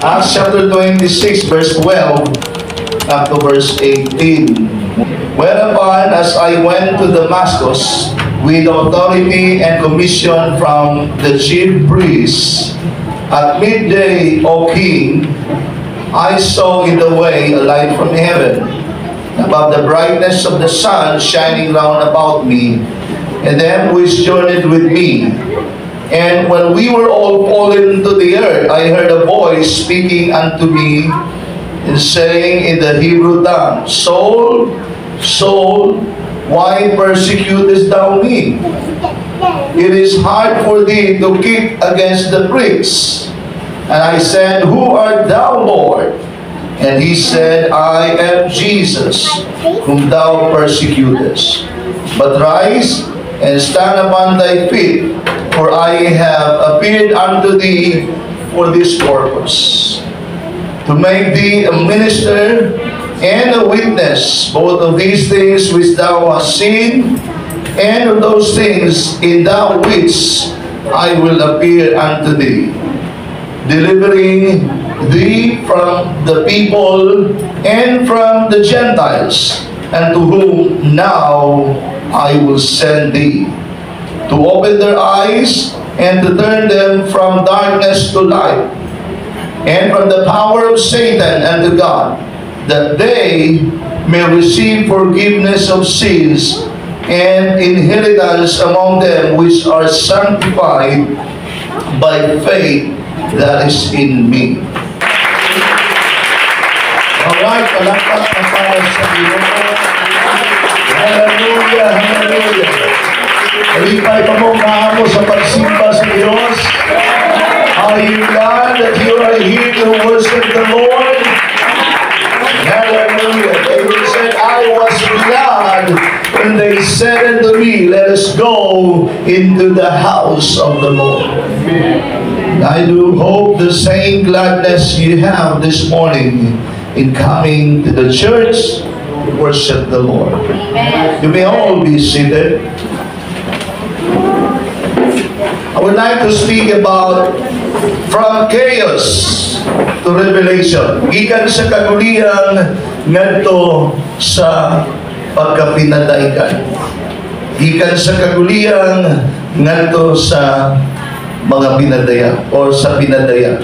Acts chapter 26, verse 12 up to verse 18. Whereupon, as I went to Damascus with authority and commission from the chief priests, at midday, O king, I saw in the way a light from heaven, above the brightness of the sun shining round about me, and them which journeyed with me. And when we were all fallen to the earth, I heard a voice speaking unto me, and saying in the Hebrew tongue, Saul, Saul, why persecutest thou me? It is hard for thee to kick against the pricks. And I said, Who art thou, Lord? And he said, I am Jesus, whom thou persecutest. But rise and stand upon thy feet, for I have appeared unto thee for this purpose, to make thee a minister and a witness, both of these things which thou hast seen, and of those things in thou which I will appear unto thee, delivering thee from the people and from the Gentiles, and to whom now I will send thee, to open their eyes and to turn them from darkness to light, and from the power of Satan unto God, that they may receive forgiveness of sins and inheritance among them which are sanctified by faith that is in me. Alright, palakpak na para sa Panginoon. Hallelujah, hallelujah. Alipay pa mo maamo sa pagsimba sa Diyos. Are you glad that you are here to worship the Lord? Hallelujah. David said, I was glad when they said unto me, let us go into the house of the Lord. I do hope the same gladness you have this morning in coming to the church to worship the Lord. You may all be seated. I would like to speak about from chaos to revelation. Gikan sa kagulian ngadto sa pagkapinataykan. Gikan sa kagulian ngadto sa mga pinadaya or sa pinadaya.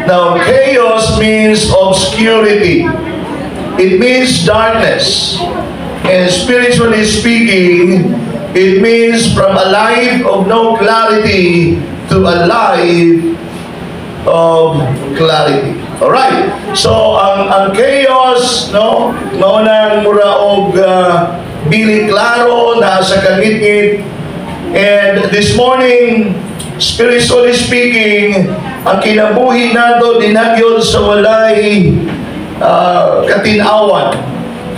Now, chaos means obscurity. It means darkness. And spiritually speaking, it means from a life of no clarity to a life of clarity. Alright. So, ang chaos, no? Maunang mura og bili klaro na sa kangit-ngit. And this morning, spiritually speaking, ang kinabuhi nato dinagyon sa walay katinawan.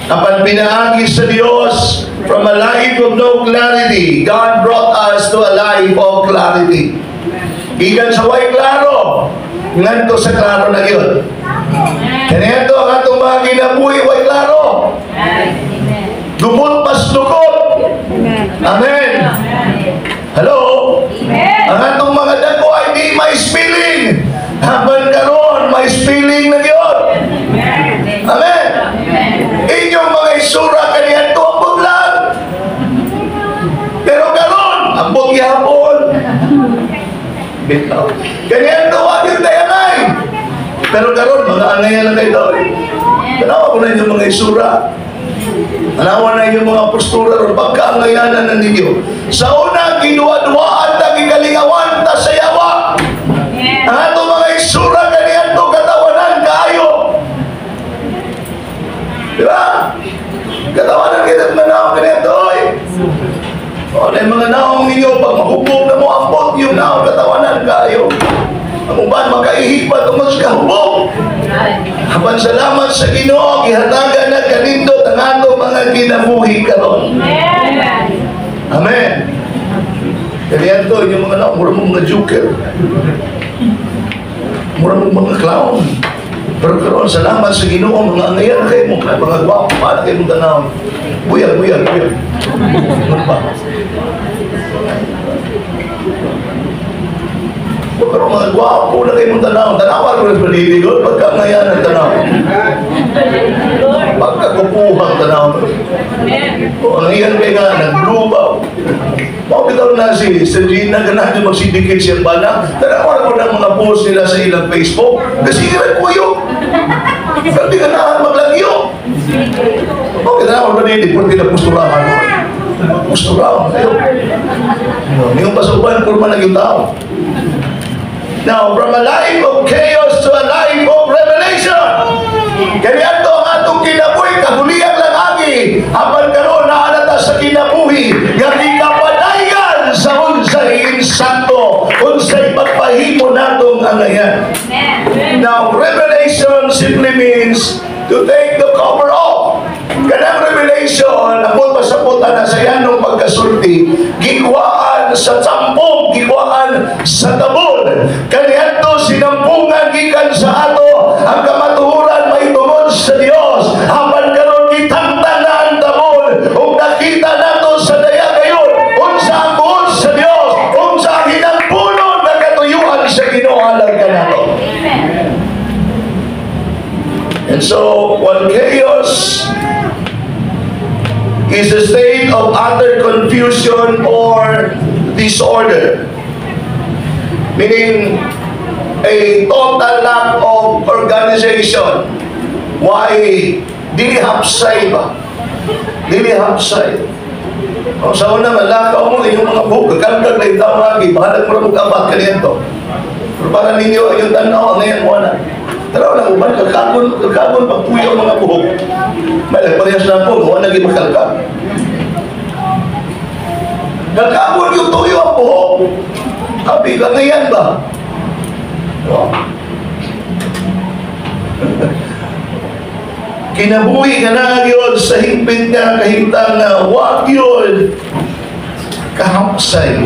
Apan pinaagi sa Dios from a life of no clarity, God brought us to a life of clarity. Gikan sa way klaro, ngadto sa klaro na yun. Kaniadto ang atong mga kinabuhi way klaro. Dukot pas dukot. Amen. Hello? Ang atong mga dako ay di may spilling. Habang karon may spilling na yun. Amen. Inyong mga isura kaniyan to ambot lang. Pero karon ambot yapon. Bitaw. Kaniyan to agad tayanay. Pero karon mga anay lang kayo doon. Tanawa ko na inyong mga isura. Tanawa na inyong mga postura o pagkaangayanan na ninyo. Sa una, ginuwa-duwaan ta, gigalingawan ta sa yawa. Ang ato mga isura kaniyan to katawanan kaayo. Diba? Katawanan kita na naong kaniyan to. O na yung mga naong ninyo, pag mahubog na mo ang pot, yung naong katawanan kaayo. Ang uban, makaihigpat ang mas kahubog. Haban salamat sa Ginoo, gihatagan na kanindot ang ato mga kinabuhi karon. Amen. Kaya to, yung mga naong, mura mong mga joker. Mura mong mga clown. Pero karon salamat sa Ginoo, mga angayan kayo mo, mga gwapo, para kayo mong tanaw. Buyag. Pero mga gwapo na kayo mong tanaw. Tanawan ko na paniligod. Pagka ngayon ang tanaw. Pagkakupuhang tanaw. Ang iyan kayo nga, naglubaw. Makapitaw na si Gina, ganahan yung magsidikit siya ba na? Tanawan ko na mga post nila sa ilang Facebook. Kasi ilan ko yun. Hindi ganahan maglagyo. Okay, tanawan ko na hindi po pinapusturahan mo. Pusturahan kayo. Yung pasuban, kurma na yung tao. Now, from a life of chaos to a life of revelation. Kaya ito ang atong kinabuhi, kaguliang lang agi. Apan karon na alata sa kinabuhi, nga ikapadayan sa unsay insakto, unsay pagpahimo natong angayan. Now, revelation simply means to take the cover off. Kanang revelation, apot pasaputan na sa yanong pagkasulti, gikuhaan sa tampong, gikuhaan sa tabon. Kaniadto sinampungan gikan sa ato, ang kamatuhuran may tungod sa Dios. Hapan karon gitangtan na ang tabon, ug nakita nato sa daya gayon, unsa ang buot sa Dios, unsa ang hinagpunon na katuyuan sa Ginoo alang kanato. And so, while chaos is a state of utter confusion or disorder, meaning a total lack of organization. Why? Dili hapsay ba? Dili hapsay. O sa una, malakaw mo inyong mga buhok, kakalagdag na itang lagi, bahalag mo na mag-abat kanito. Pero para ninyo, yung tanaw, ngayon mo na. Taraw lang, uban, kagkabon, pagpuyaw mga buhok. May nagparehas na po, huwag naging makalkab. Kagkabon yung tuyo ang buhok. Sabi ka ngayon ba? No? Kinabuhi ka na yun sa higpit nga, kahintang na wag yun kahapsay.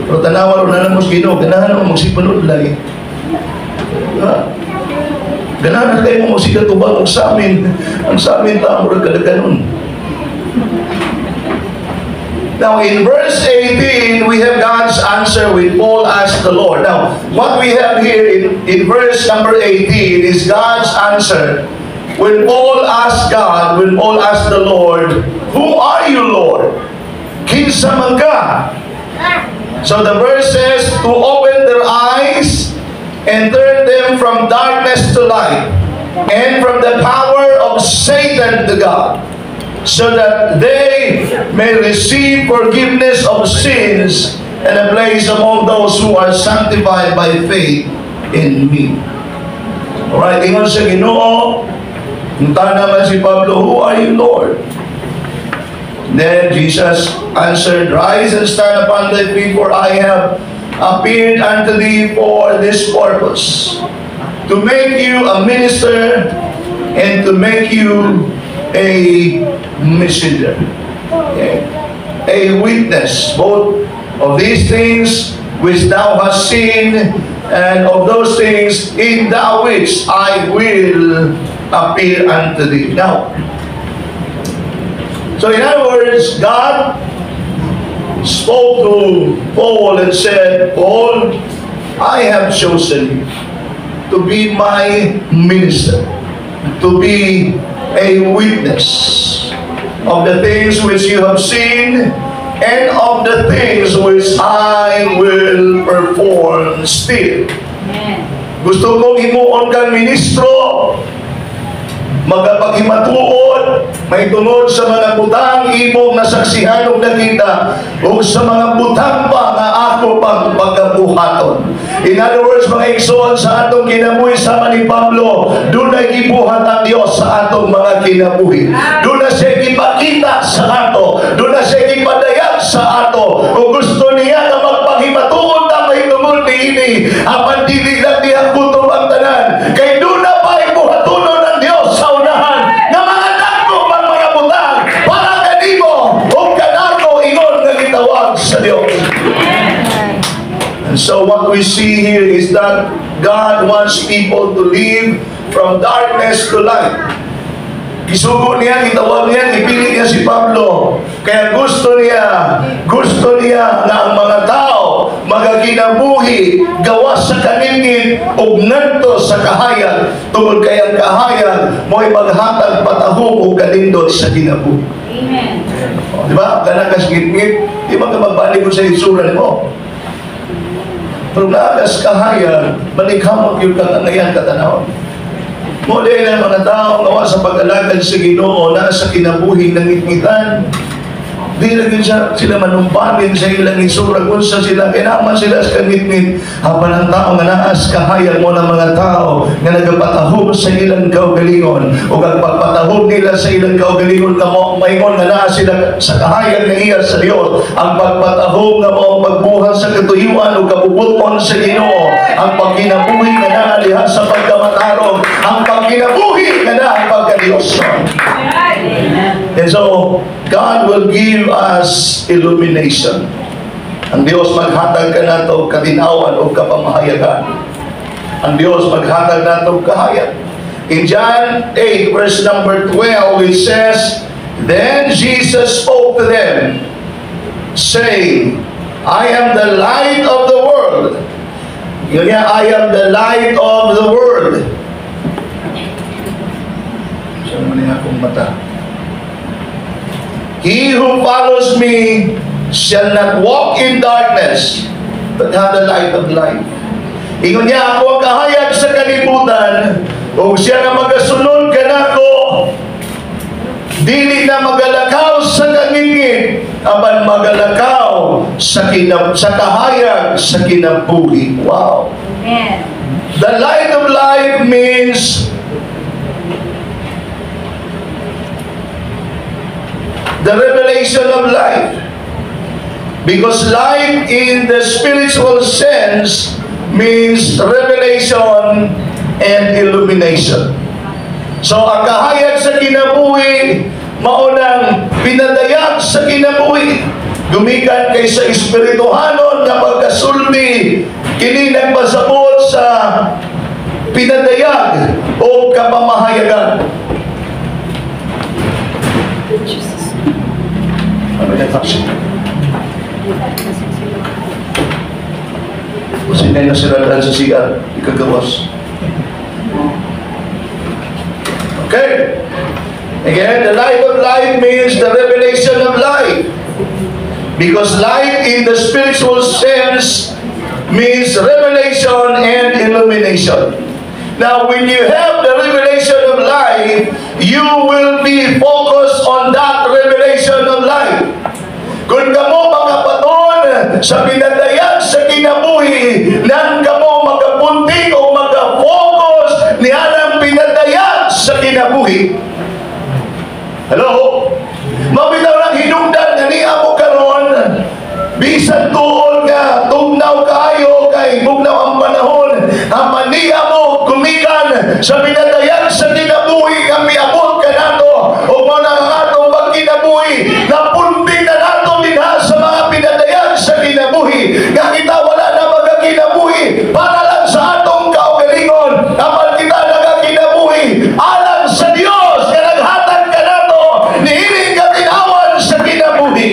Pero tanawan na lang mo Ginoo, ganahan mo magsipunod lagi. Ganahan na kayo mo magsigatubang ang sa amin tamo rin kadaganon. Now, in verse 18, we have God's answer when Paul asked the Lord. Now, what we have here in verse number 18 is God's answer. When Paul asked God, when Paul asked the Lord, "Who are you, Lord?" Kinsa man ka? So the verse says, to open their eyes and turn them from darkness to light, and from the power of Satan to God, so that they may receive forgiveness of sins and a place among those who are sanctified by faith in me. Alright, ingon sa Ginoo, punta naman si Pablo, "Who are you, Lord?" Then Jesus answered, "Rise and stand upon thy feet, for I have appeared unto thee for this purpose, to make you a minister and to make you a messenger," a witness, both of these things which thou hast seen, and of those things in thou which I will appear unto thee. Now, so in other words, God spoke to Paul and said, "Paul, I have chosen you to be my minister, to be a witness of the things which you have seen and of the things which I will perform still." Gusto kong himuon kang ministro, magapagimatuod, may tungod sa mga butang imong nasaksihan ug nakita, ug sa mga butang pa nga ako pang pagabuhaton. In other words, mga igsoon sa atong kinabuhi sama ni Pablo, doon ay gibuhat ang Dios sa atong mga kinabuhi. Doon na siya ipakita sa ato, doon na siya ipadayag sa ato. Kung gusto niya na magpahimatuod na may tungod ni ini, apan dili lang diha kutob ang tanan, kay doon na pa ibuhatunon ng Dios sa unahan na mga dako ang mga butang para kanimo o kanako ingon nga gitawag sa Dios. And so what we see here is that God wants people to live from darkness to light. Gisugo niya, gitawag niya, ipili niya si Pablo. Kaya gusto niya na ang mga tao magaginabuhi gawa sa kaningin ug ngadto sa kahayag. Tungod kay ang kahayag mo'y maghatag patahom ug kanindot sa kinabuhi. Amen. Di ba? Ganang kasgit-ngit, di ba ka magbalik ko sa itsura mo? Pero naagas kahayag, balikhamot yung kangangayan katanawang. Muli na mga tao nawa sa pag-alagad sa Ginoo na sa kinabuhi ng ngitngitan. Di lagi sila manumpanin sa ilang isura kung sa sila kinaman sila sa ngitngit. Hapan ang tao nga naas kahayag mo ng mga tao nga nagapatahog sa ilang kaugalingon o ang pagpatahog nila sa ilang kaugalingon na maingon nga naas sila sa kahayag na iya sa Diyos. Ang pagpatahog na mo pagbuhat sa katuyuan o kabubuton sa Ginoo. Ang pagkinabuhi nga naaliha sa pagkamatarong. Ang pagkinabuhi nga na ang pagkadiyos. And so, God will give us illumination. Ang Diyos maghatag ka na ito katinawan o kapamahayagan. Ang Diyos maghatag na ito kahayag. In John 8 verse number 12 it says, Then Jesus spoke to them, saying, I am the light of the world. Yun nga, I am the light of the world. Saan mo niya akong mata? He who follows me shall not walk in darkness, but have the light of life. Ingon niya, ako ang kahayag sa kalibutan, o siya na magasunod ka na ko, dili na magalakaw sa kangingin, aban magalakaw sa kahayag sa kinabuhi. Wow! Amen. The light of life means the revelation of life. Because life in the spiritual sense means revelation and illumination. So, ang kahayag sa kinabuhi, maunang pinadayag sa kinabuhi. Gumikan kay sa espirituhanon na pagkasulti, kini nagpasabot sa pinadayag o kapamahayagan. Ano yung action? Kasi na nasiraan sa siya, ikagawas. Okay? Again, the light of life means the revelation of life. Because light in the spiritual sense means revelation and illumination. Now, when you have the revelation of life, you will be focused on that revelation of life. Kung kamo makapaton sa pinadayag sa kinabuhi, nang kamo magapunti o magafocus niya ng pinadayag sa kinabuhi. Hello? Mabitaw lang hinungdan nga niya mo karon, bisan tuol nga, tugnaw kayo kay bugnaw ang panahon, ang maniya mo gumikan sa pinadayag sa kinabuhi kami abot ka nato o mga atong pagkinabuhi na punting na nato dinha sa mga pinadayag sa kinabuhi nga kita wala na magkakinabuhi para lang sa atong kaugalingon kapag kita nagkakinabuhi alang sa Dios nga naghatag ka nato niining katinawan sa kinabuhi.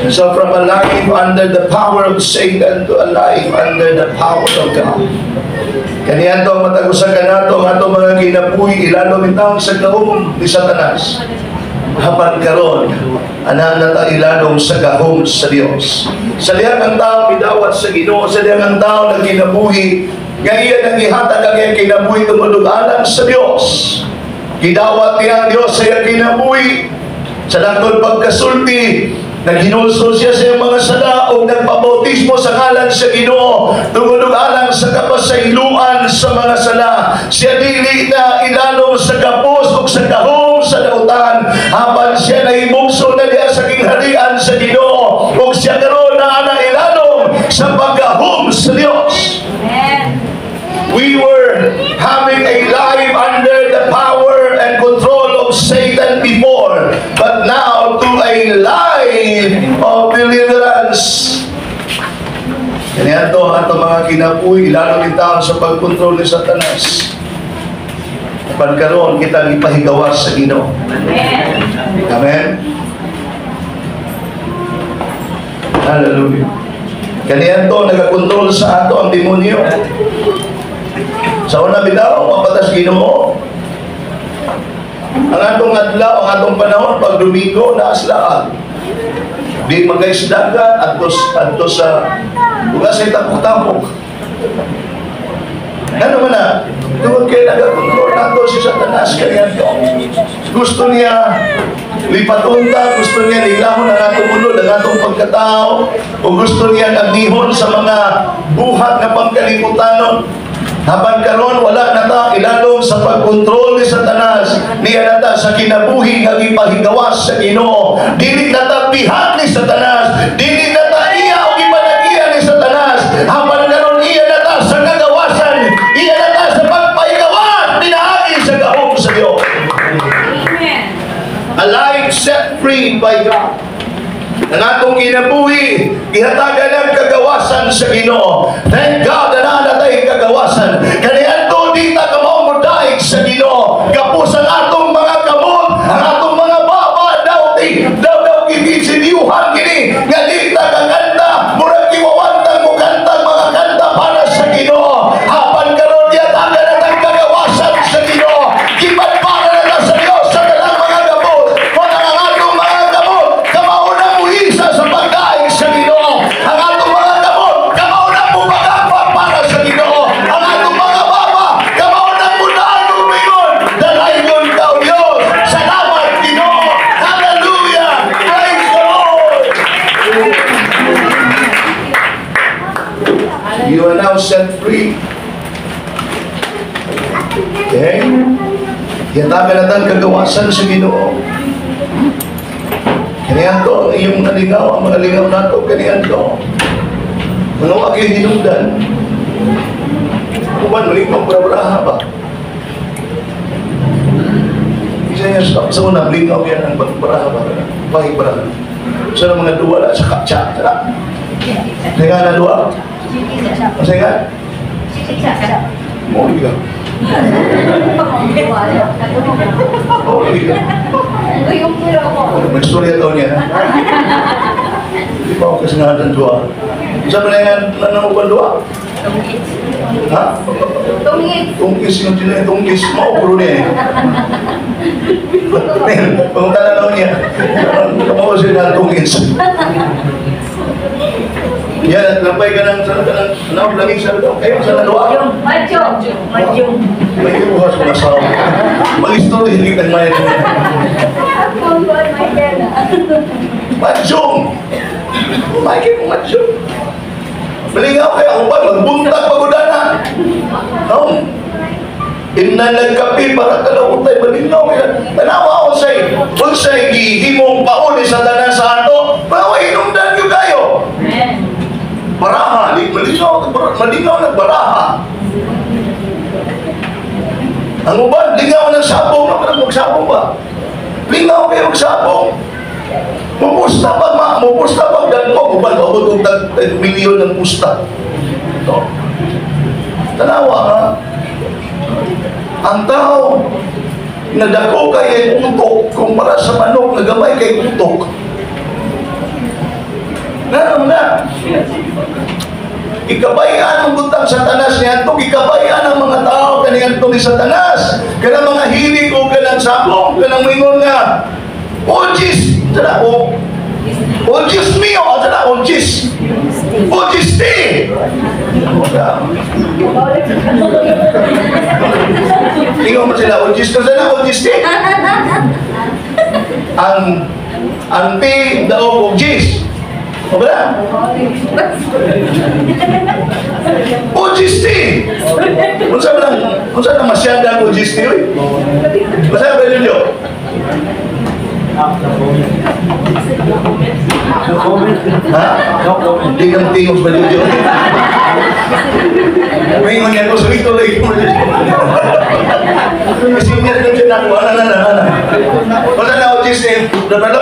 So from a life under the power of Satan to a life under the power of God. Kaniya ito matagusan ka nato ang atong mga kinabuhi ilalom itang sa gahom ni Satanas. Hapan karon anak na ta ilalom sa gahom sa Dios. Sa liyang ang tao midawat sa Ginoo, sa liyang ang tao nagkinabuhi, nga iya nang ihatag ang iyang kinabuhi tungod alang sa Dios. Gidawat niya ang Dios sa iyang kinabuhi sa dakong pagkasulti. Naghinulso siya sa iyang mga sala o nagpabautismo sa ngalan sa Ginoo tungod alang sa kapasayloan sa mga sala. Siya dili na ilalom sa kapos o sa kahom sa dautan hapan siya nahimugso na diya sa kingharian sa Ginoo o siya karon na ilalom sa pagkahom sa Dios. Amen. We were having a life under the power and control of Satan before, but now to a life of deliverance. Kaya ito, ato mga kinabuhi, lalo ni taon sa pagkontrol ni Satanas. Pagkaroon kita ipahigawas sa Ginoo. Amen. Hallelujah. Kaniyan to, nagakontrol sa ato ang demonyo. Sa una bitaw, mapatas Ginoo. Ang atong adlaw, ang atong panahon, pag Domingo, naaslaan. Di magaisdagan, adto sa bukas ay tapok-tapok. Ano man na, tungkol kayo nagakontrol nato si Satanas, kaya gusto niya lipatunta, gusto niya nilahon ang atong ulo, ang atong pagkatao, o gusto niya nagnihon sa mga buhat na pangkaliputanon. Habang karon wala na ta ilalom sa pagkontrol ni Satanas, niya na ta sa kinabuhi nga ipahigawas sa Ginoo. Dili na ta bihat ni Satanas, dili na ta iya o ipanagiya ni Satanas. Habang karon iya na ta sa kagawasan, iya na ta sa pagpahigawas, dinaagi sa gahom sa Dios. Amen. A life set free by God. Ang atong kinabuhi, ihatagan ang kagawasan sa Ginoo. Thank God na natay kagawasan. Kaniyan to, di ta kamaw mo daig sa Ginoo. Kapos ang atong mga kamot, ang atong mga baba, daw gigisiniuhan gini, nga di ta kakanta, murag iwawantang mo kantang mga kanta para sa Ginoo. Hapan karon ihatagan ang kagawasan sa Ginoo. Iban para na sa Dios sa dalang mga gamot. Kung ang atong mga gamot, kamauna mo isa sa pagkain sa Ginoo. Ang atong mga gamot, kamauna mo magapa para sa Ginoo. Ang atong mga baba, kamauna mo daan umingon. Dalayon ka o Diyos. Salamat Ginoo. Hallelujah. Praise the Lord. You are now set free. Okay? Yatagan natin kagawasan sa Ginoo. Kaniyan to, iyong naligaw, ang mga ligaw nato, kaniyan to. Mga aking hinungdan. Kuman, maligpang para-paraha ba? Isa niya sa unang ligaw yan ang paraha ba? Pahig-paraha. Sa mga duwa sa kapsa. Saya nga na duwa? Saya nga? Mo, ligaw. Oh, ligaw. Magstorya daw niya. Hindi pa ako kasi nga ng dua. Sabi na yan, nanangupan dua? Ha? Tungkis yung tinay, tungkis. Maukuro niya eh. Pangunta na daw niya. Kamawa siya na tungkis. Yan, lampay ka ng langis sa daw. Kayo sa naluwa? Madyong. May ibuhas ko na sa mag-story, hindi nagmayad niya. Madyong! Kumaikip mo madyong. Malingaw kayo, upan, magbuntag pagudana. No? Inanagkapi para kalawutay, malingaw kayo. Tanawa ko sa'y gihimong pauli sa tanan sa ato, baway inumdan nyo kayo. Baraha, malingaw nagbaraha. Ang uban, lingaw ng sabong, magsabong ba? Lingaw kayo magsabong. Mupusta pag ganpo, uban, abot ng milyon ng pusta. Ito. Tanawa ha? Ang tao, nadako kay utok, kumpara sa manok, nagamay kay utok. Naram na. Ikabayan ang butang Satanas niyan to, ikabayan ang mga tao kaniyan to ni Satanas. Kanang mga hilig o kanang sabong, kanang mingon nga, oh Diyos, sana o, oh Diyos mio, sana o Diyos, oh Diyos ti. Tingnan mo sila, o Diyos ko sana, o Diyos ti. Ang ti daw o Diyos. O ba? Ojisti! Kung saan na masyada ang ojisti yun? Masaya ba yun yun? Ha? Hindi kang tingos ba yun yun? May mangyari ko sa ito lagi mo yun. Kasi hindi na siya nakuha na. Wala na ojisti. Dapat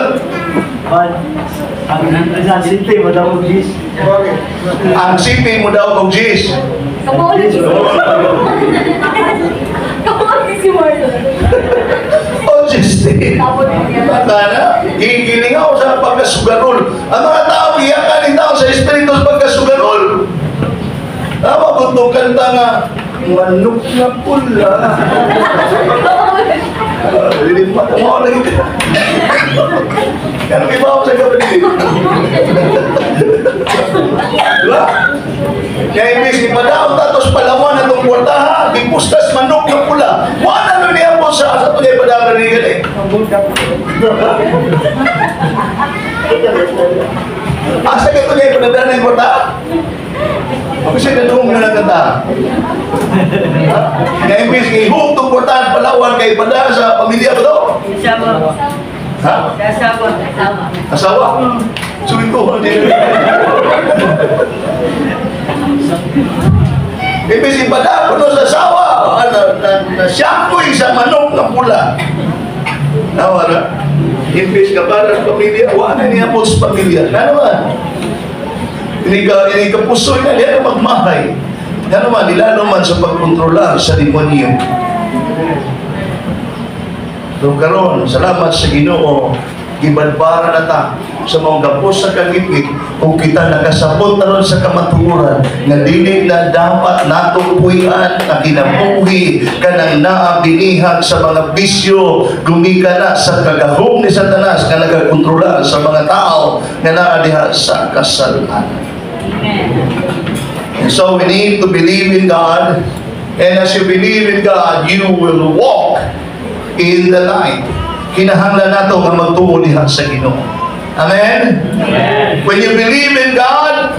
ang sipi mo daw kong Gis. Ang sipi mo daw kong Gis. Si Marlon. O, Justin. Baka na, gigiling ako sa pagkasugarol. Ang mga tao, iyakan ng tao sa Espiritu sa pagkasugarol. Tama kung itong kanta nga, manok na pula. Lilipat mo ako lagi. Kano iba ako sa kapatid? Diba? Kaya imbis ni Padaon, tatos palawan na itong kwarta ha, ipustas manok na pula. Wala na niya po sa ito niya Padaon na niya eh. Asa ka ito niya Padaon na yung kwarta? Ako siya nadung na nagkata. Kaya imbis ni Hug itong kwarta palawan kay Padaon sa pamilya ba ito? Asawa. Ha? Asawa. Asawa? Sulit ko. Ibig ipada ko sa asawa na siyampoy sa manok na pula. Nawara. Ibig ka para sa pamilya, wala niya po sa pamilya. Ano ba? Ini ka puso na, yan ang magmahay. Ano ba? Nila naman sa pagkontrolar sa demonyo. So karon, salamat sa Ginoo. Gibadbara na ta sa mga gapos sa kagitgit kung kita nakasabot na ron sa kamatuoran nga dili na dapat nato puy-an na kinabuhi kanang naabilihan sa mga bisyo gumika na sa kagahom ni Satanas nga nagakontrola sa mga tao nga naa diha sa kasalanan. And so we need to believe in God, and as you believe in God, you will walk in the light. Kinahanglan nato nga magtuo diha sa Ginoo. Amen? Amen? When you believe in God,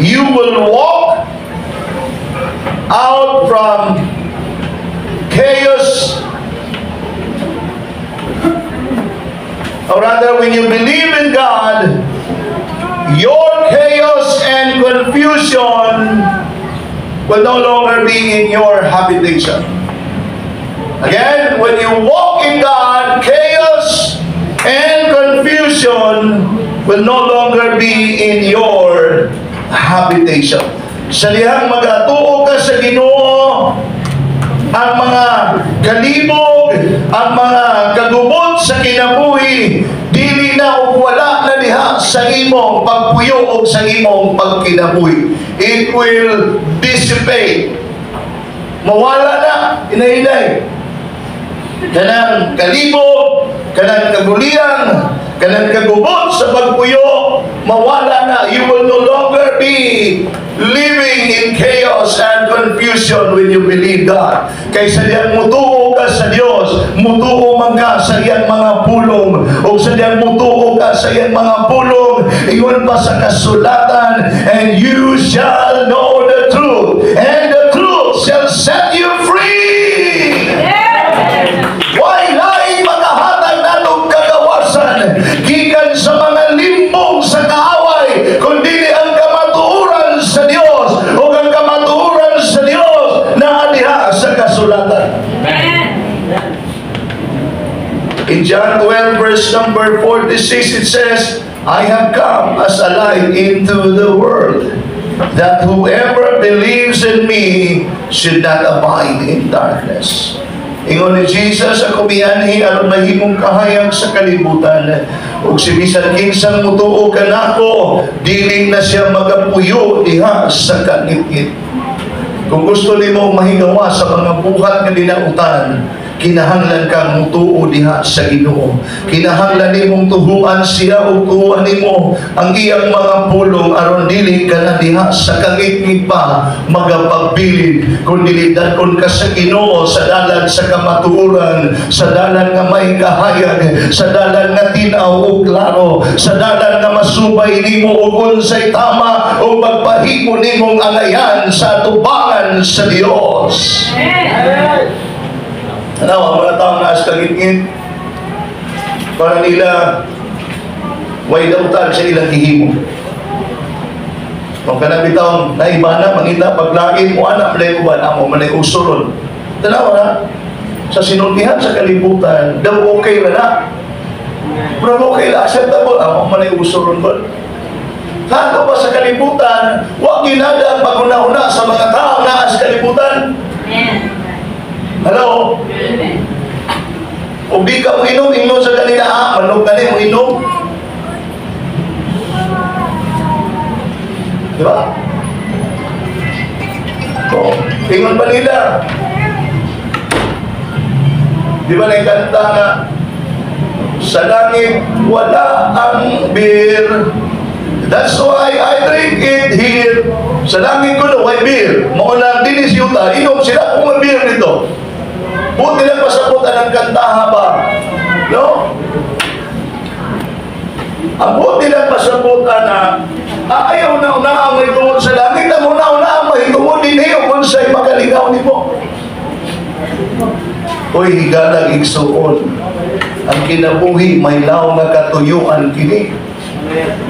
you will walk out from chaos. Or rather, when you believe in God, your chaos and confusion will no longer be in your habitation. Again, when you walk in God, chaos and confusion will no longer be in your habitation. Sa lihang mag-atuo ka sa Ginoo, ang mga kalibog, ang mga kagubot sa kinabuhi, dili na o wala na diha sa imong pagpuyo o sa imong pagkinabuhi. It will dissipate. Mawala na, inay-inay. Kanang kalibog, kanang kagulian, kanang kagubot sa pagpuyo, mawala na. You will no longer be living in chaos and confusion when you believe God. Kaysa diyan mutuo ka sa Dios, mutuo man ka sa iyang mga pulong, o sa diyan mutuo ka sa iyang mga pulong, iyon pa sa kasulatan, and you shall know the truth, and the truth shall set you free. Why laing makahatag natong kagawasan gikan sa mga limbong sa kaaway, kundi ang kamatuoran sa Dios o ang kamatuoran sa Dios na diha sa kasulatan. In John 12 verse number 46 it says, I have come as a light into the world, that whoever believes in me should not abide in darkness. Ingon ni Jesus, ako miyanhi aron mahimong kahayag sa kalibutan. Ug si bisan kinsang mutuo kanako, dili na siya magapuyo diha sa kanit-it. Kung gusto nimo mahigawa sa mga buhat nga dinautan, kinahanglan kang mutuo diha sa Ginoo. Kinahanglan nimong tuhuan siya o tuhuan nimo ang iyang mga pulong aron dili ka na diha sa kangit-ngit pa magapagbilin, kundi dadon ka sa Ginoo sa dalan sa kamatuoran, sa dalan nga may kahayag, sa dalan nga tinaw o klaro, sa dalan nga masubay nimo og unsay tama o magpahimo nimong angayan sa atubangan sa Dios. Amen. Ano, ang mga taong naas kagit-ngit, para nila way dautan sa ilang gihimo. Kung kanang bitawang naiba na, mangita, paglain mo, anak, malay uban, amo, malay usulon. Tanawa na, sa sinultihan sa kalibutan, daw okay na na. Pero okay na, acceptable, amo, malay usulon ba? Hato pa sa kalibutan, huwag ginada pag una-una sa mga taong naas kalibutan. Hello? Kung di ka uminom, inom sa kanila, manok ka rin, uminom. Diba? O, ingon pa nila. Di ba naikanta nga, sa langit wala ang beer. That's why I drink it here. Sa langit ko na, why beer? Maunang dinis yuta, inom sila kung may beer nito. Buti lang pasabutan ng kantaha ba? No? Ang buti lang pasabutan na ayaw na ang may tungod sa langit, ang ang may tungod din niyo kung sa'y magalingaw ni mo. Uy, higalang igsuon. Ang kinabuhi, may law nga katuyuan kini.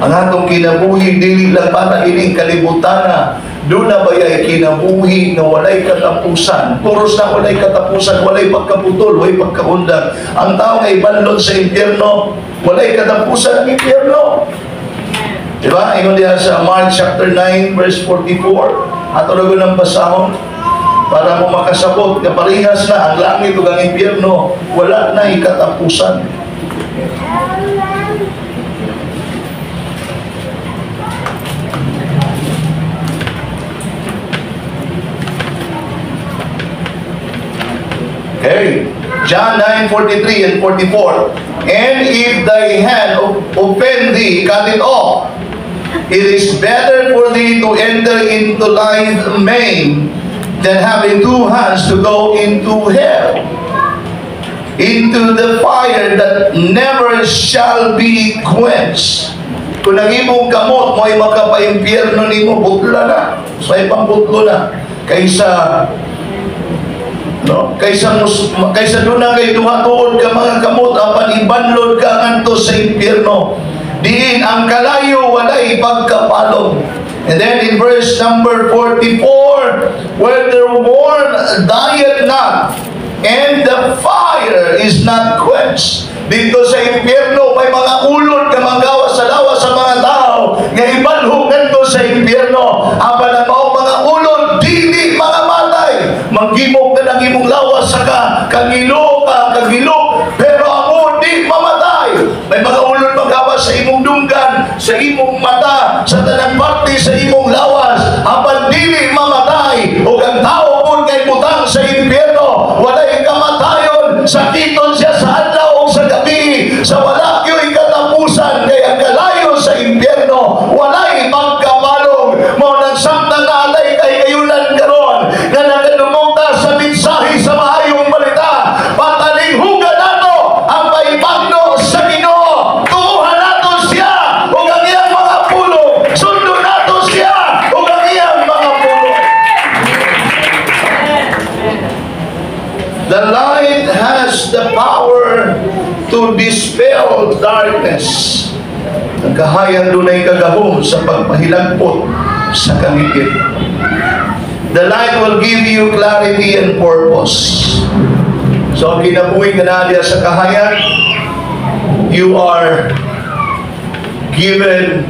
Ang atong kinabuhi, dili lang para ining kalibutan na. Doon na bayay kinabuhi na walay katapusan. Puros na walay katapusan, walay pagkaputol, walay pagkaundag. Ang tao ay banlon sa impyerno, walay katapusan ang impyerno. Diba? Ingon diyan sa Mark chapter 9 verse 44. Ato lago ng basahon para mo makasabot na parehas na ang langit ug ang impyerno, wala na ikatapusan. Okay, John 9:43 and 44. And if thy hand offend thee, cut it off. It is better for thee to enter into life maimed than having two hands to go into hell, into the fire that never shall be quenched. Kung nag-imong kamot mo ay makapaimpyerno nimo, butla na. So ay pambutlo na. Kaysa doon na kay duhatuon ka mga kamot, apan ibanlod ka nganto sa impyerno. Diin ang kalayo walay pagkapalong. And then in verse number 44, where the worm dieth not, and the fire is not quenched. Dito sa impyerno, may mga ulod ka manggawa sa lawas sa mga tao, nga ibalhog nito sa impyerno. Apan ang mga ulod, dili mga matay. Manggimog ka ng imong lawas sa kagilo, pero ako di mamatay. May mga ulod magawa sa imong dunggan, sa imong mata, sa tanang parte sa imong lawas, apan dili mamatay. O ang tao kung kay butang sa impyerno, walay kamatayon, sakiton siya sa adlaw o sa gabi, sa wala yo'y katapusan, kaya kalayo sa impyerno, walay pagkabalong. Mo nagsamtang na alay kay kayunan karon, na nagadumungta sa mensahe sa maayong balita, patalinghugan nato ang paibagno sa Ginoo. Tuuhan nato siya ug ang iyang mga pulong, sundo nato siya ug ang iyang mga pulong. The light has the power to dispel darkness. Ang kahayag dunay kagahom sa pagpahilagpot sa kaligid. The light will give you clarity and purpose. So ang kinabuhi ka na diya sa kahayag, you are given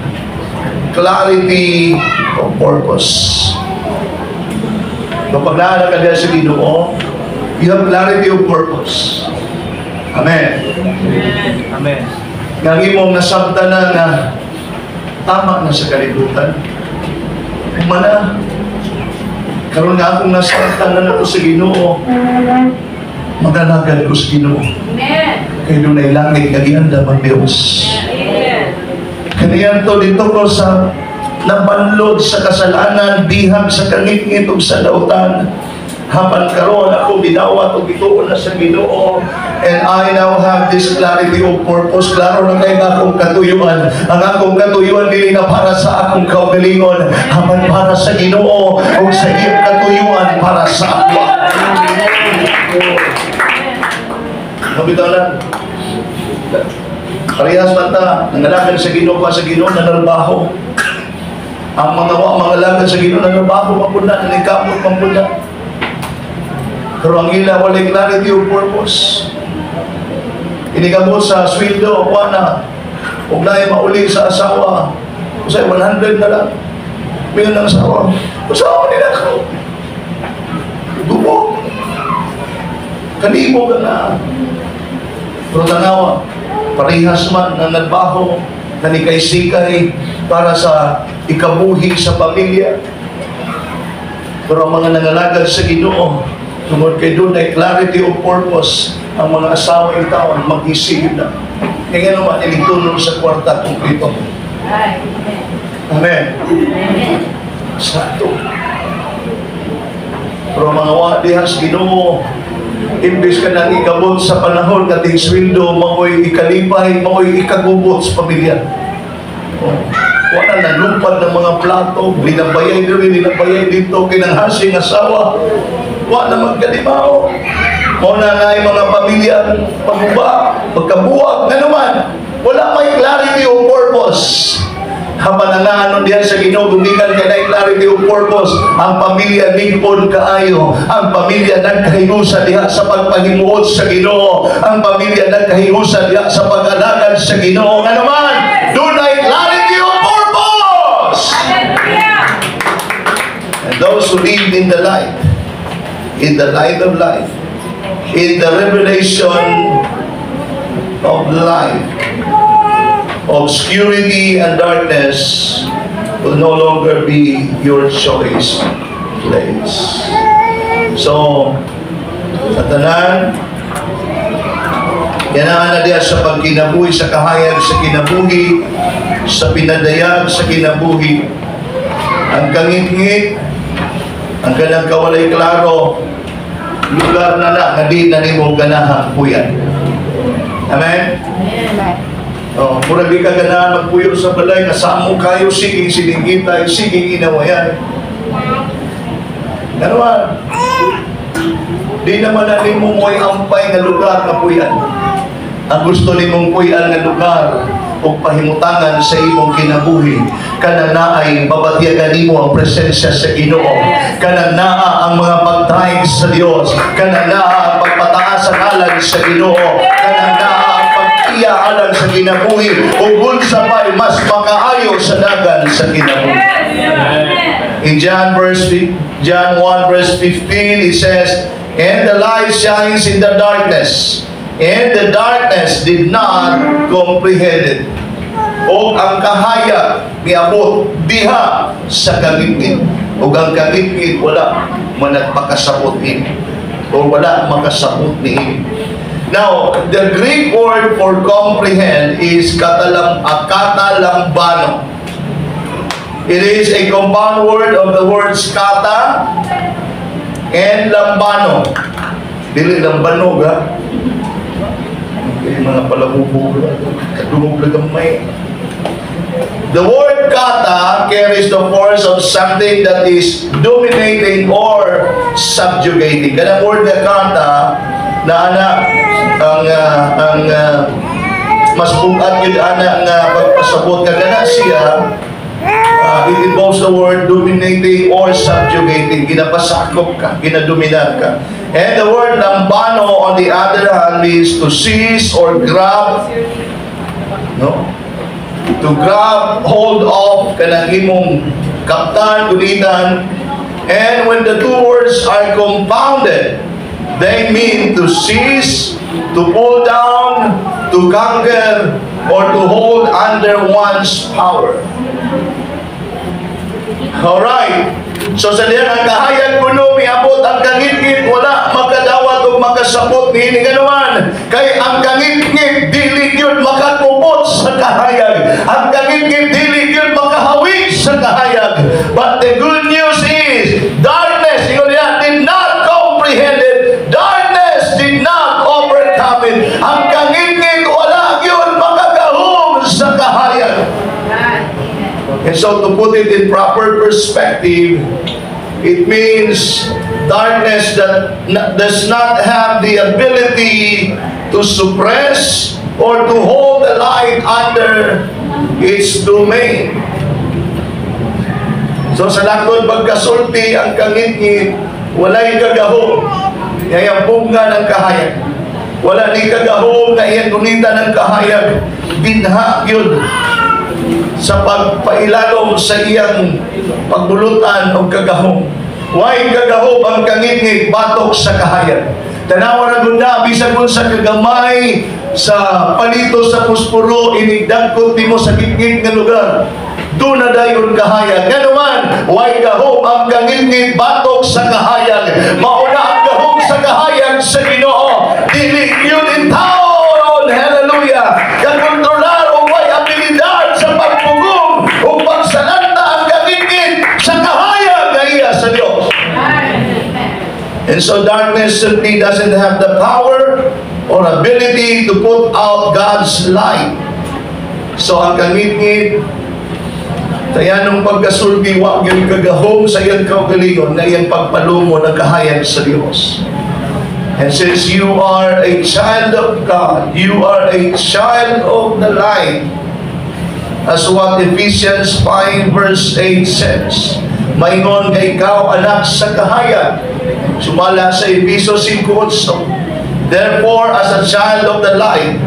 clarity of purpose. Kapag naana ka diya sa Ginoo, you have clarity of purpose. Amen. Amen. Nga imong nasabta na nga tama na sa kalibutan. Mana, karon nga akong nasabta na nato sa Ginoo, magalagan ko sa Ginoo. Amen. Kaya doon ay langit nga gianda ng Diyos. Kaniyan to dito ko sa nabanlod sa kasalanan, bihag sa kangit-ngit ug sa dautan. Hapan karon ako binawat o bituon na sa Ginoo, and I now have this clarity of purpose. Klaro na kay akong katuyuan. Ang akong katuyuan dili na para sa akong kaugalingon, hapan para sa Ginoo, o sa iyang katuyuan para sa ako. Mabitalan. Parehas mata, nangalakan sa Ginoo pa sa Ginoo na narbaho. Ang mga lagan sa Ginoo na narbaho mapuna, nanikamot mapuna. Pero ang ila walay clarity of purpose. Inigabot sa sweldo, na huwag na yung mauli sa asawa. Kasi 100 na lang. Mayroon ng asawa. Asawa nila ko. Dubo. Kalibo ka na. Pero tanawa, parehas man na nagbaho, na nikay-sikay para sa ikabuhi sa pamilya. Pero ang mga nangalagad sa Ginoo, tungod kay doon ay clarity of purpose, ang mga asawa yung taon, mag-isip na. Kaya naman, ilitulong sa kwarta kumplito. Amen. Sakto. Pero mga wadihan sa Ginoo, imbes ka nang ikabot sa panahon na ting sweldo, mao'y ikalipay, mao'y ikagubot sa pamilya. Wala na lupad ng mga plato, binabayay dito, kinanghasing asawa. Wala na magkalimaw. Muna nga yung mga pamilya, pagbuba, pagkabuwag, na naman. Wala may clarity of purpose. Habang nangaano diyan sa Ginoo, gumikan ka na clarity of purpose. Ang pamilya ningpon kaayo. Ang pamilya nagkahiusa diha sa pagpahimuot sa Ginoo. Ang pamilya nagkahiusa diha sa pag-alagad sa Ginoo. Nga naman, doon ay clarity of purpose. And those who live in the light of life, in the revelation of life, obscurity and darkness will no longer be your choice place. So, sa tanan, yanaan na diya sa pagkinabuhi, sa kahayag, sa kinabuhi, sa pinadayag, sa kinabuhi, ang kangit-ngit, ang kanang kawalay klaro, lugar na di na ni mo ganahan po yan. Amen? Oh, murag di ka ganahan magpuyo sa balay, kasamo kayo, sige siningitay, sige inawayan. Ganawan. Di naman na ni mo mo'y ampay na lugar na puyan. Ang gusto ni mong puyan na lugar o pahimutangan sa imong kinabuhi, kananaay babatyagan nimo ang presensya sa Ginoo, kananaa ang mga pagdaig sa Dios, kananaa ang pagpataas ang alan sa Ginoo, kananaa ang pag-iya alan sa kinabuhi, ug unsa pa'y mas makaayo sa dagan sa kinabuhi. In John 1 verse 15, it says, "And the light shines in the darkness, and the darkness did not comprehend it." O ang kahayag niabot diha sa kagitgit. O ang kagitgit wala managpakasabot ni, o wala makasabot ni. Now, the Greek word for comprehend is katalambano. It is a compound word of the words kata and lambano. Dili lambanog, ha? Okay, mga palabubog, kadungog na gamay. The word kata carries the force of something that is dominating or subjugating. Kanang word na kata na ang mas bugat yun nga pagpasabot ka na siya. It involves the word dominating or subjugating. Ginapasakop ka, ginadominan ka. And the word lambano, on the other hand, means to seize or grab. No? To grab hold of, kanang imong kaptan, gunitan. And when the two words are compounded, they mean to seize, to pull down, to conquer, or to hold under one's power. Alright. So sa diyan ang kahayag kuno miabot ang kangit-ngit, wala makadawat o makasabot ni ganuman. Kay ang kangit-ngit dili gyud makakubot sa kahayag. Ang kangit-ngit dili gyud makahawig sa kahayag. But the good news is darkness did not comprehend it. Darkness did not overcome it. Ang kangit-ngit wala gyud makagahom sa kahayag. And so to put it in proper perspective, it means darkness that does not have the ability to suppress or to hold the light under its domain. So sa lakon pagkasulti ang kangit-ngit, walay kagahom na iyang bunga ng kahayag. Wala ni kagahom na iyang gunita ng kahayag. Binha yun sa pagpailalom sa iyang pagbulutan o kagahom. Huwag kagahom ang kangit-ngit batok sa kahayag. Tanawa na gunda, bisag kung sa kagamay, sa palito sa puspuro, inigdagkot mo sa gitgit nga lugar. Doon na dayon kahayag. Nga naman, way gahom ang kangilngit batok sa kahayag. Mauna ang gahom sa kahayag sa Ginoo. Dili yun in town. Hallelujah. Kakontrolar o may abilidad sa pagpugong o pagsalanta ang kangilngit sa kahayag na iya sa Diyos. And so darkness simply doesn't have the power or ability to put out God's light. So ang kangit-ngit, kaya nung pagkasulbi, wag yung kagahom sa iyang kaugalingon na iyang pagpalumo ng kahayag sa Diyos. And since you are a child of God, you are a child of the light, as what Ephesians 5 verse 8 says, maingon nga ikaw anak sa kahayag. Sumala sa Efeso 5:8. Therefore, as a child of the light,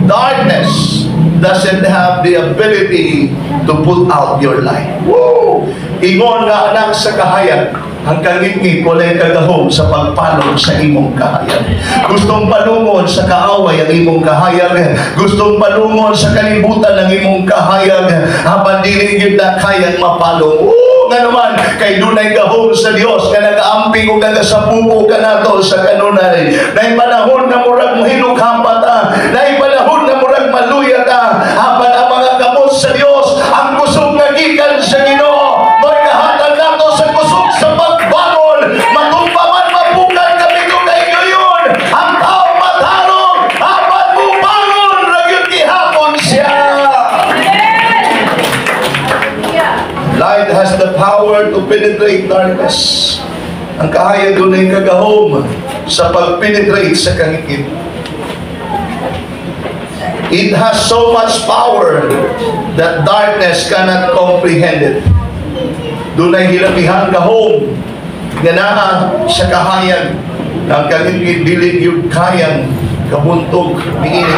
darkness doesn't have the ability to put out your light. Woo! Ingon nga anak sa kahayag, ang kangit-ngit walay kagahom sa pagpalong sa imong kahayag. Gustong palungon sa kaaway ang imong kahayag. Gustong palungon sa kalibutan ng imong kahayag. Hapan dili gyud na kayang mapalong. Nga naman, kay dunay gahom sa Dios nga nag-aampi o nagasapupo ka nato sa kanunay. Nay panahon na murag mahinughampat ta. Nay panahon na murag maluya ta. Hapan ang mga kamot sa Dios, ang kusog nga gikan sa Ginoo. Magkahatag nato sa kusog sa pagbangon. Matumpaman mabukan kami ko kay gayon. Ang tao matarong, hapan mo bangon, ragyod gihapon siya. Light has the power to penetrate darkness. Ang kahayag doon ay kagahom sa pag-penetrate sa kangikit. It has so much power that darkness cannot comprehend it. Doon ay hilabihang gahom ganaan sa kahayag ng kangikit dili yung kayang kabuntog ni ini.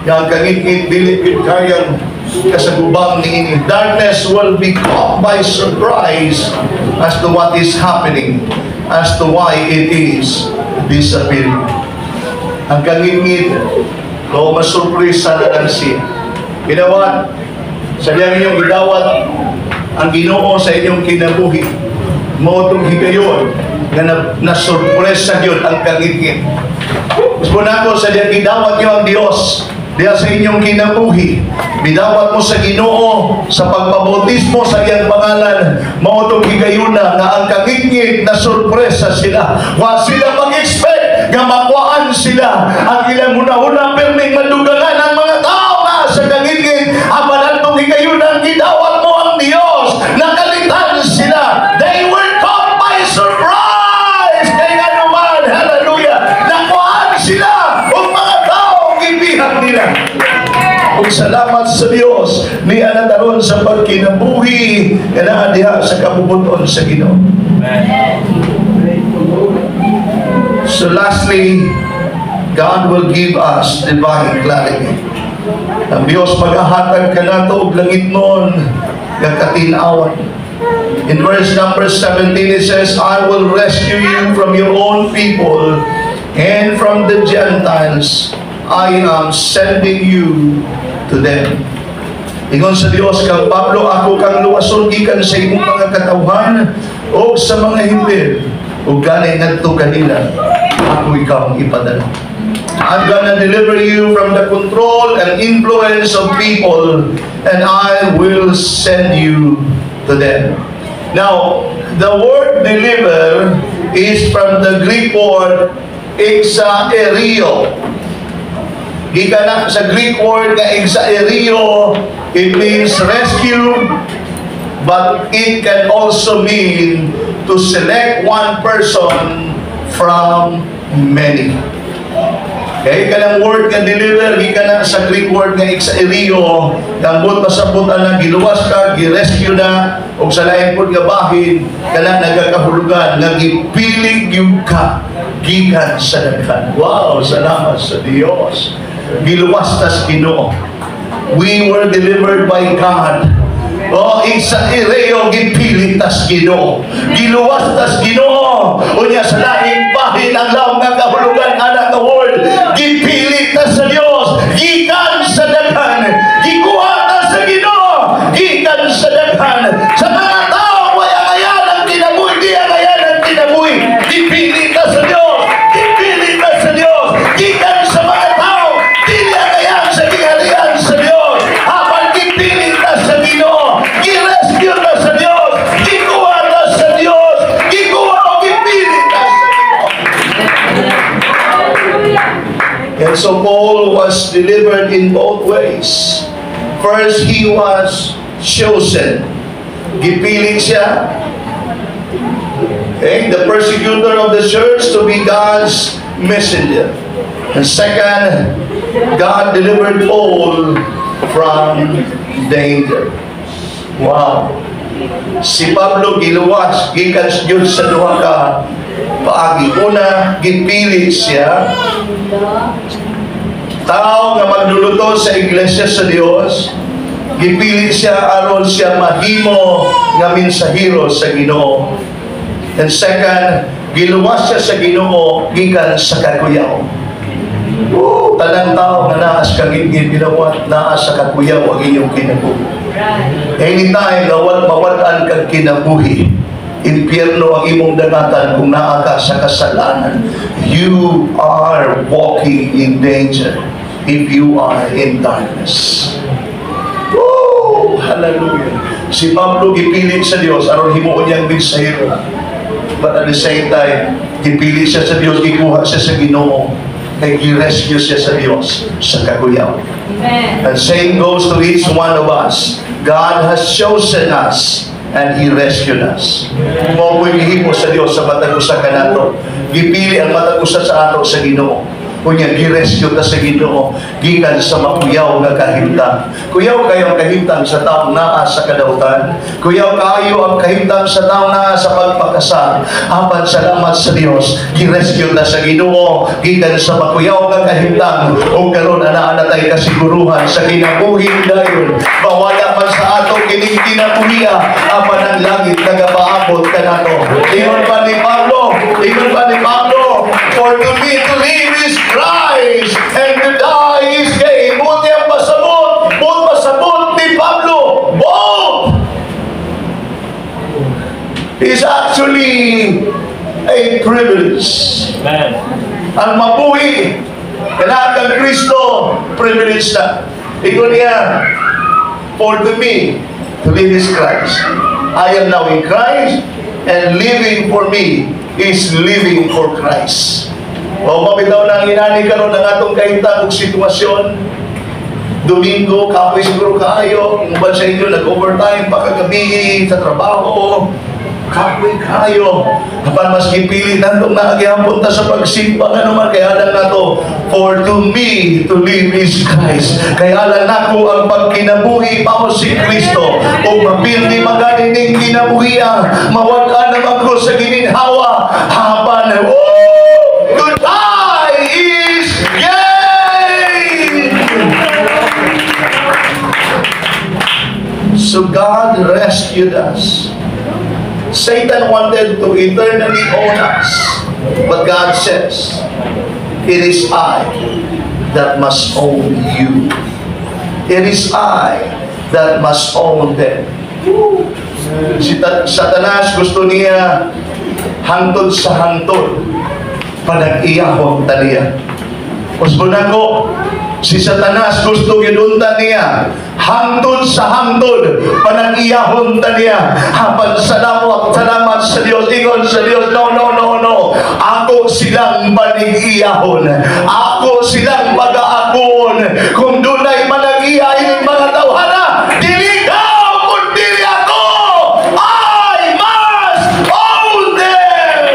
Yang kangikit dili yung kayang kasagubang ni ini. Darkness will be caught by surprise as to what is happening, as to why it is disappearing. Ang kangingit, kung masurpresa na lang siya. Ginawa, sa inyong idawat ang Ginoo sa inyong kinabuhi. Mautong higayon na nasurpresa yun ang kangingit. Gusto na ako sa iyong idawat niyo ang Diyos diya sa inyong kinabuhi. Bidawat mo sa Ginoo sa pagpabautismo sa iyang pangalan. Mautong higayuna nga ang kangingit na surpresa sila. Wa sila mag-expect nga makuhaan sila ang ilang una-una perming madugangan ang mga tao na sa kangingit. Apalan tong higayuna ang gidawat mo ang Diyos. Nakalitan sila. They were caught by surprise. Kaya naman, hallelujah, nakuhaan sila ang mga tao ibihag nila. Kung salamat sa Diyos ni anataron sa pagkinabuhi kana diha sa kabubuton sa Ginoo. So lastly, God will give us divine clarity. Ang Diyos maghahatag ka nato og langit noon nga katinawan. In verse number 17 it says, I will rescue you from your own people and from the Gentiles. I am sending you to them. Ingon sa Dios kang Pablo, ako kang luwason gikan sa imong mga katawhan o sa mga himpir o ganay ngadto kanila, ako ikaw ang ipadala. I'm gonna deliver you from the control and influence of people, and I will send you to them. Now, the word deliver is from the Greek word exaerio. Gikan sa Greek word na exaerio, it means rescue, but it can also mean to select one person from many. Kaya kanang word nga deliver, gikan sa Greek word nga exaerio, kambot pasabot na giluwas ka, gi-rescue na, o sa lain po nga bahin, kanang nagakahulugan, nga gipiling yung ka, gikan sa daghan. Wow, salamat sa Diyos. Giluwas tas Ginoo. We were delivered by God. O isa ireo gipili tas Ginoo. Giluwas tas Ginoo. Unya sa laing bahin ang laom nga kahulugan so Paul was delivered in both ways. First, he was chosen. Gipili siya. Okay? The persecutor of the church to be God's messenger. And second, God delivered Paul from danger. Wow. Si Pablo giluwas, gikan yun sa duha ka paagi. Una, gipili siya. Tao nga magluluto sa iglesia sa Dios, gipili siya aron siya mahimo nga mensahero sa Ginoo. And second, giluwas siya sa Ginoo gikan sa kakuyaw. Tanang tao nga naa sa kagigid ginawat, naa sa kakuyaw ang inyong kinabuhi. Anytime na mawad-an kag kinabuhi, impyerno ang imong dagatan kung naa ka sa kasalanan. You are walking in danger if you are in darkness. Woo! Hallelujah! Si Pablo gipili sa Dios aron himuon niyang mensahero. But at the same time, gipili siya sa Dios, gikuha siya sa Ginoo, kay gi-rescue siya sa Dios sa kakuyaw. And same goes to each one of us. God has chosen us and He rescued us. Mo ko'y gihimo sa Dios sa matag usa kanato. Gipili ang matag usa sa ato sa Ginoo. Kunya gi-rescue ta sa Ginoo gikan sa makuyaw nga kahimtang. Kuyaw kayo ang kahimtang sa taong naa sa kadautan. Kuyaw kayo ang kahimtang sa taong naa sa pagpakasal. Apan salamat sa Dios, gi-rescue ta sa Ginoo gikan sa makuyaw nga kahimtang. O karon ana natay kasiguruhan sa kinabuhi dayon. Bawala man sa ato kining kinabuhiya, apan ang langit nagapaabot kanato. Ingon pa ni Pablo, for to me to live is Christ and to die is gain. Buti ang pasabot ni Pablo. Both is actually a privilege. Amen. Ang mabuhi kanagang Kristo, privilege na. Ito niya, for to me to live is Christ. I am now in Christ, and living for me is living for Christ. O mabitaw na ang inani karon ng atong kahintang ug sitwasyon. Domingo, kapoy siguro kayo, kung ba sa inyo nag-overtime pa kagabi sa trabaho, kapoy kayo. Apan mas gipili nandong naagihapon ta sa pagsimba nga naman, kaya lang nato, for to me to live is Christ. Kaya lang nako ang pagkinabuhi pa si Kristo. O mapildi maganing kinabuhiya, mawag-an naman ko sa gininhawa. Hapan, to die is gain! So God rescued us. Satan wanted to eternally own us. But God says, it is I that must own you. It is I that must own them. Si Satanas gusto niya hangtod sa hangtod, panag-iyahon taniya. Usbunan ko, si Satanas gusto gidunta niya hangtod sa hangtod, panag-iyahon taniya. Hapan salamat sa Dios, ingon sa Dios, no. Ako silang panag-iyahon, ako silang pag-aakon. Kung dunay manag-iyahin mga tawhana, dili ka kung dili ako, I must own them.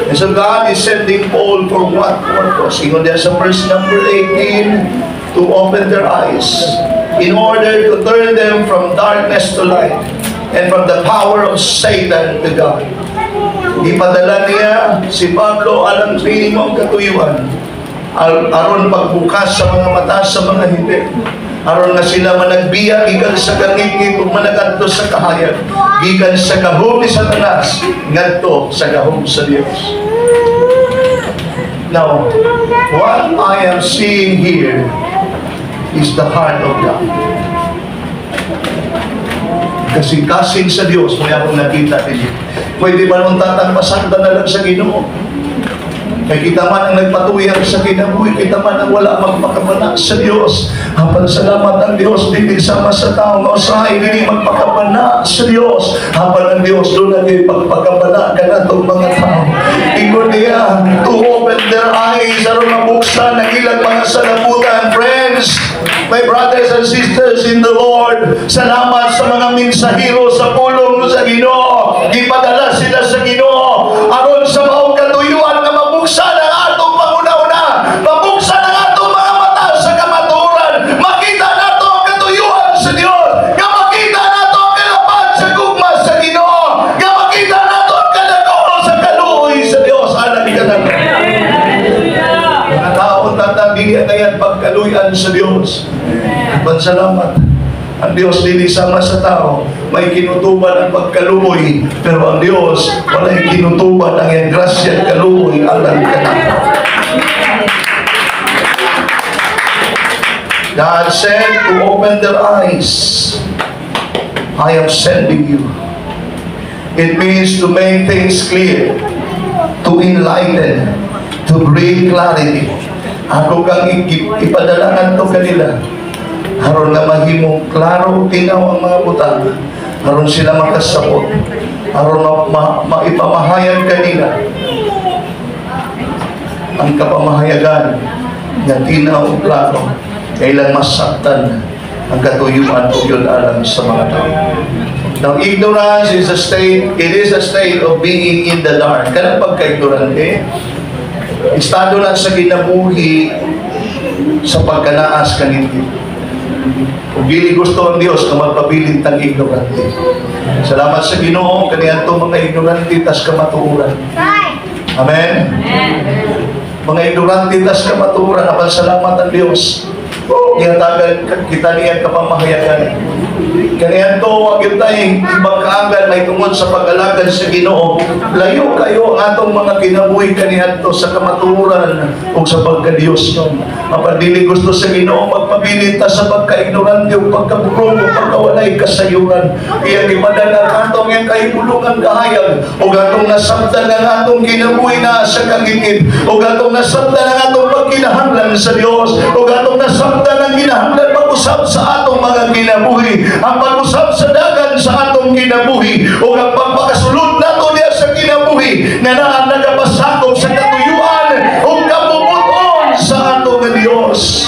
And so God is sending Paul for what purpose? Ingon diyan sa verse number 18, to open their eyes in order to turn them from darkness to light and from the power of Satan to God. Ipadala niya si Pablo alang minimum katuyuan aron pagbukas sa mga mata sa mga hindi, aron na sila managbiya gikan sa kangit ug managadto sa kahayag, gikan sa gahom ni Satanas ngadto sa gahom sa Dios. Now, what I am seeing here is the heart of God. Kasing-kasing sa Diyos, may akong nakita din. Pwede ba nung tatagpasan na lang sa Ginoo? Kay kita man ang nagpatuyang sa kinabuhi, kita man ang wala magpakabana sa Dios. Apan salamat ang Dios, dili sama sa tao, mausahay dili magpakabana sa Dios. Apan ang Dios doon lagi pagpakabana ka na itong mga tao. Ingon niya, to open their eyes, aron mabuksan ang ilang mga salabutan. Friends, my brothers and sisters in the Lord, salamat sa mga mensahero sa pulong sa Ginoo. Gipadala sila sa Ginoo aron sa maong katuyuan nga mabuksan ang atong panguna-una, mabuksan ang atong mga mata sa kamatuoran, makita nato ang katuyuan sa Dios, nga makita nato ang kalapan sa gugma sa Ginoo, nga makita nato ang kadagko sa kaluoy sa Dios. Anak ka na mga taon tatagilian na yan pagkaluyan sa Dios. Salamat. Ang Diyos dili sama sa tao, may kinutuban ang pagkaluoy, pero ang Diyos walay kinutuban ang iyang grasya at kaluoy alang kanang. God said to open their eyes. I am sending you. It means to make things clear, to enlighten, to bring clarity. Ako kang ipadalanan to kanila. Haron na mahimong klaro, tinaw ang mga butang. Haron sila makasapot. Haron maipamahayan kanila ang kapamahayagan na tinaw, klaro. Kailan masaktan ang katuyuan o yun alam sa mga tao. Now, ignorance is a state, it is a state of being in the dark. Kaya pagka-ignorante, estado lang sa kinabuhi sa pagkanaas kanito. Kung dili gusto ang Dios na magpabilin tang ignorante. Salamat sa Ginoo kaniya to mga ignorante tas kamatuoran. Amen. Mga ignorante tas kamatuoran, apan salamat ang Dios. Giyatagan kita niya kapamahayagan. Kaniya to wag yun tayong ibang kaagad may tungod sa pag-alagad sa Ginoo. Layo kayo ang atong mga kinabuhi kaniya to sa kamatuoran o sa pagka-Dios nyo. Mapadili gusto sa Ginoo magpabilin ta sa pagka-ignorante o pagkaburong o pagkawalay kasayuran. Kaya ipadala atong yung kahibulungan kahayag o gatong nasabdan ng atong kinabuhi na sa kagitid o gatong nasabdan ng atong pagkinahanglan sa Dios o gatong nasabdan ng kinahanglan pag-usap sa atong mga kinabuhi. Ang pag-usap sa dagan sa atong kinabuhi o ang pagpakasulod nato niya sa kinabuhi na nagapasakop sa katuyuan o kapuputon sa atong Diyos.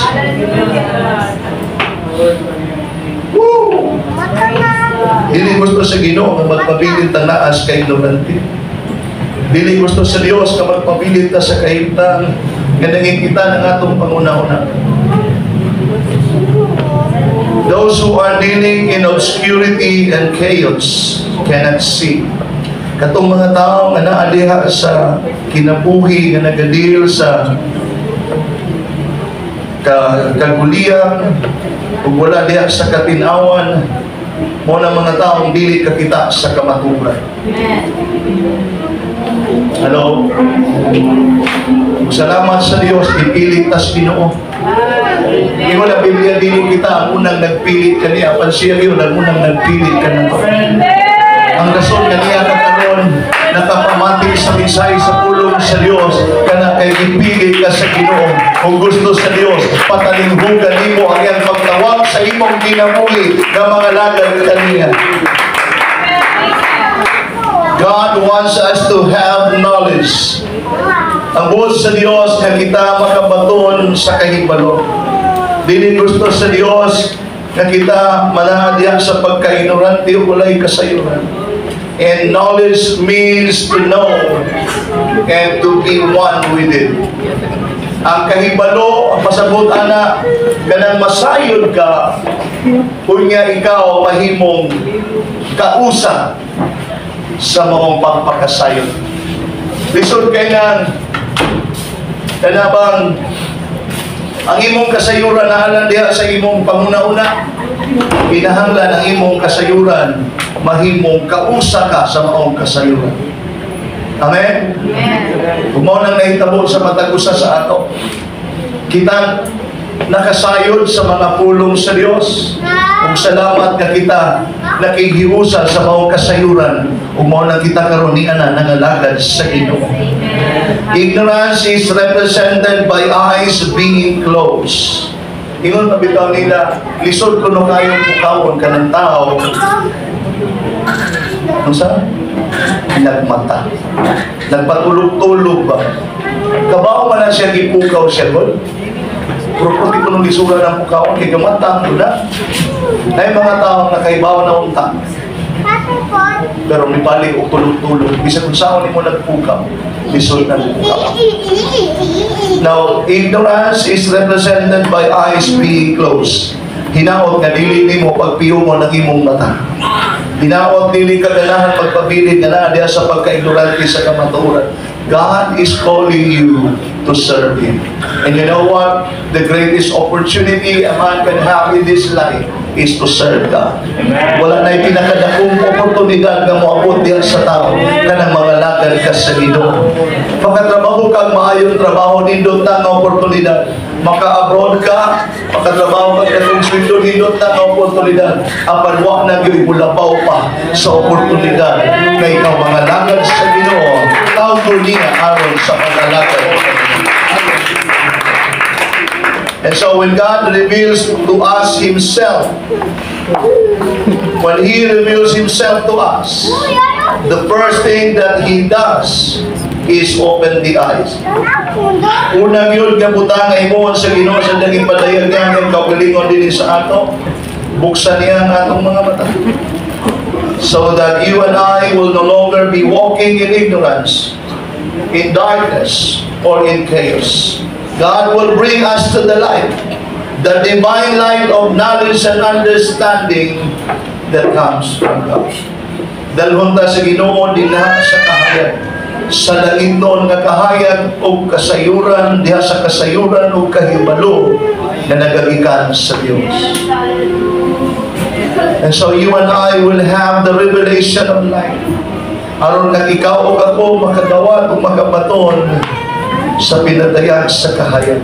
Dili gusto sa Ginoo nga magpabilin ta naas kay ignorante. Dili gusto sa Dios nga magpabilin ta sa kahimtang nga nangingkita ng atong panguna-una. Those who are dealing in obscurity and chaos cannot see. Katong mga tao nga naadiha sa kinabuhi nga nagadil sa kaguliang ug wala diha sa katinawan, mo na mga taong dili kakita sa kamaturan. Hello? Salamat sa Dios, ipilit tas Ginoo. Imo na Biblia dili kita ang unang nagpilit kaniya, apan siya yun ang unang nagpilit kanang ang rason kaniya karon nakapamatik sa misay sa pulong sa Dios kana kay ipilit ka sa Ginoo. Kung gusto sa Dios patalinghugan nimo ang iyang pagtawag sa imong kinabuhi nga mga lagad kaniya. God wants us to have knowledge. Ang buot sa Dios nga kita makabaton sa kahibalo. Dili gusto sa Dios nga kita manadya sa pagka-ignorante o walay kasayuran. And knowledge means to know and to be one with it. Ang kahibalo, ang pasabot ana, ganang masayod ka, kunya ikaw mahimong kausa sa mong pagpakasayod. Lisod kay nang kanabang ang imong kasayuran na alam diha sa imong panguna-una, kinahanglan ang imong kasayuran mahimong kausa ka sa maong kasayuran. Amen? Kung mo nang nahitabo sa matag usa sa ato, kita nakasayod sa mga pulong sa Dios. Kung salamat nga kita nakihiusa sa maong kasayuran, kung mo nang kita karon ni ana nangalagad sa Ginoo. Ignorance is represented by eyes being closed. Ingon na bitaw nila, lisod ko no kayong pukawon ka ng tao. Ano sa? Nagmata. Nagpatulog-tulog ba? Kabaw man na siya, gipukaw siya, God. Pero kung di ko nung lisura ng pukawon, kaya gamata ko na. Na yung mga tao nakaibaw na unta. Pero may balik o tulog-tulog. Bisa kung saan mo nagpukaw, lisod na pukaw. Now, ignorance is represented by eyes being closed. Hinaot nga dili mo pagpiyo mo ng imong mata. Hinaot dili ka ganahan pagpabilid nga naa diha sa pagka-ignorante sa kamatuoran. God is calling you to serve Him. And you know what? The greatest opportunity a man can have in this life is to serve God. Wala na pinakadakong oportunidad na moabot diha sa tao kanang mangalagad ka sa Ginoo. Pagkatrabaho kang maayong trabaho, nindot na nga oportunidad. Maka-abroad ka, makatrabaho ka ng sweldo, nindot na nga oportunidad. Apan wa na gyud bulapaw pa sa oportunidad na ikaw mangalagad sa Ginoo. Tawgo niya aron sa pangalagad. And so when God reveals to us Himself, when He reveals Himself to us, the first thing that He does is open the eyes. Unang yun, kabutang ay mo sa Ginoo sa naging padayag niya, ang kaugalingon din sa ato, buksan niya ang atong mga mata. So that you and I will no longer be walking in ignorance, in darkness, or in chaos. God will bring us to the light, the divine light of knowledge and understanding that comes from God. Dalhon ta sa Ginoo dinha sa kahayag, sa langitnon nga kahayag o kasayuran, diha sa kasayuran o kahibalo na nagagikan sa Dios. And so you and I will have the revelation of light. Aron nga ikaw o ako makadawat o makabaton sa pinatayag sa kahayag.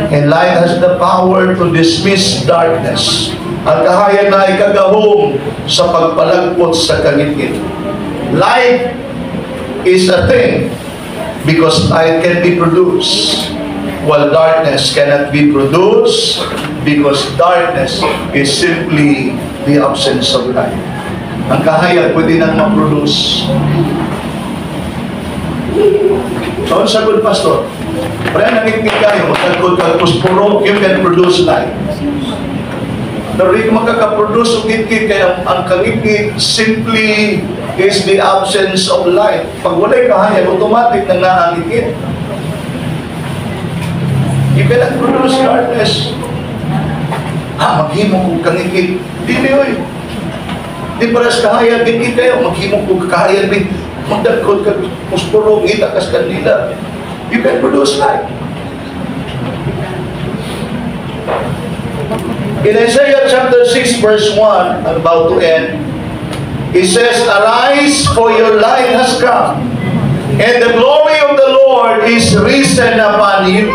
And light has the power to dismiss darkness. At kahayag na ikagahom sa pagpalagpot sa kagitgit. Light is a thing because light can be produced, while darkness cannot be produced because darkness is simply the absence of light. Ang kahayag pwede nang ma-produce. So, ang sagot, Pastor, pare nangitngit kayo, magkagod ka, puspuro, you can produce light. Pero di ka makakaproduce o ngit-ngit, kaya ang kangit-ngit simply is the absence of light. Pag wala'y kahayag, automatic na naangit-ngit. You cannot produce darkness. Maghimo kong kangit-ngit. Dili, oy. Di paras kahayag, ngit-ngit kayo, maghimo kong kahayag, magdagkod ka, puspuro, ngita kas kanila. You can produce light. In Isaiah chapter 6 verse 1, I'm about to end, it says, "Arise, for your light has come, and the glory of the Lord is risen upon you."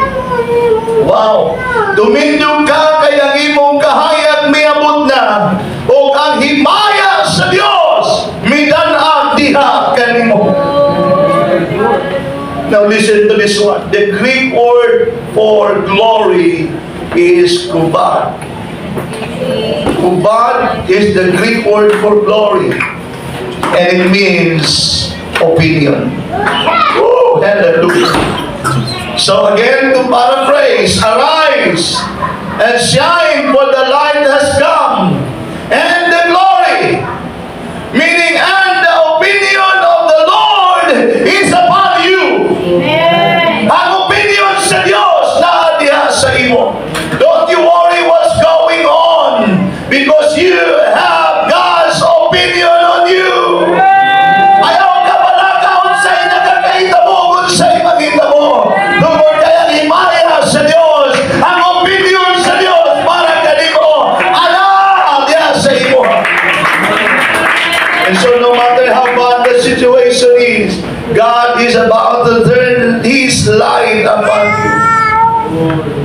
Wow! Tumindog ka, kaya imong kahayag miabot na, o ang himaya sa Dios midan-ag diha kanimo. Now listen to this one. The Greek word for glory is kubad. Kubad is the Greek word for glory, and it means opinion. Woo, hallelujah. So again, to paraphrase, arise and shine, for the light has come, and the glory, meaning and the opinion of the Lord is upon you. Amen. Ang opinion sa Diyos na diha sa imo. Don't you worry what's going on, because you have God's opinion on you. Ayaw ka palakaon sa inagkakaita mo kung sa'y makita mo. Tungkol kaya himaya sa Diyos, ang opinion sa Diyos para kanimo. Ala, diha sa imo. And so no matter how bad the situation is, God is about to turn His light upon you.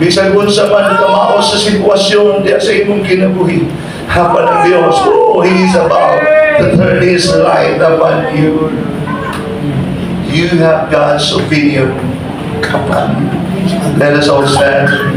Bisag unsa man kamao sa sitwasyon diya sa imong kinabuhi, hapan ang Dios, He is about to turn His light upon you. you have God's opinion. Let us all stand.